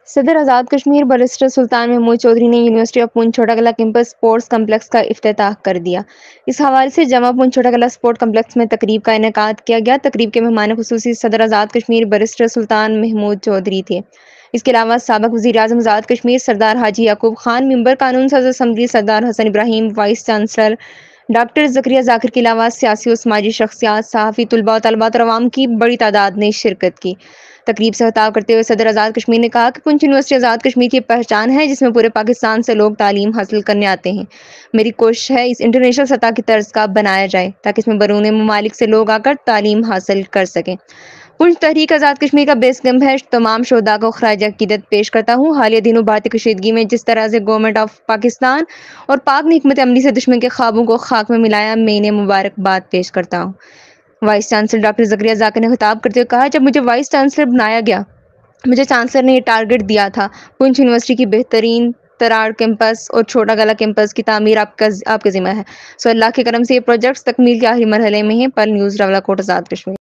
صدر آزاد کشمیر بیرسٹر سلطان محمود چودھری نے university of پونچھ چھوٹا گلہ کیمپس اسپورٹس کمپلیکس کا افتتاح کر دیا۔ اس حوالے سے جامعہ پونچھ چھوٹا گلہ اسپورٹ کمپلیکس میں تقریب کا انعقاد کیا گیا۔ تقریب کے مہمان خصوصی صدر آزاد کشمیر بیرسٹر سلطان محمود چودھری تھے۔ اس کے علاوہ سابق وزیر اعظم آزاد کشمیر سردار حاجی یعقوب خان، ممبر قانون ساز اسمبلی سردار حسن ابراہیم، وائس چانسلر ڈاکٹر زکریا ذاکر کے علاوہ سیاسی و سماجی شخصیات، صحافی، طلباء و طالبات اور عوام کی بڑی تعداد نے شرکت کی۔ تقریب سے خطاب کرتے ہوئے صدر آزاد کشمیر نے کہا کہ پونچھ یونیورسٹی آزاد کشمیر کی پہچان ہے، جس میں پورے پاکستان سے لوگ تعلیم حاصل کرنے آتے ہیں۔ میری کوشش ہے اس انٹرنیشنل سطح کی طرز کا بنایا جائے تاکہ اس میں بیرون ممالک سے لوگ آ کر تعلیم حاصل کر سکیں۔ پونچھ تحریک آزاد کشمیر کا بیس کیمپ ہے۔ تمام شہداء کو خراج عقیدت پیش کرتا ہوں۔ حالیہ دنوں بھارتی کشیدگی میں جس طرح سے گورنمنٹ آف پاکستان اور پاک نے حکمت عملی سے دشمن کے خوابوں کو خاک میں ملایا، میں انہیں مبارکباد پیش کرتا ہوں۔ وائس چانسلر ڈاکٹر زکریا ذاکر نے خطاب کرتے ہوئے کہا، جب مجھے وائس چانسلر بنایا گیا، مجھے چانسلر نے یہ ٹارگٹ دیا تھا، پونچھ یونیورسٹی کی بہترین تراڑ کیمپس اور چھوٹا گلہ کیمپس کی تعمیر آپ کے ذمہ ہے۔ اللہ کے کرم سے یہ پروجیکٹس تکمیل کے آخری مرحلے میں ہیں۔ Pearl news, Rawalakot, Azad Kashmir.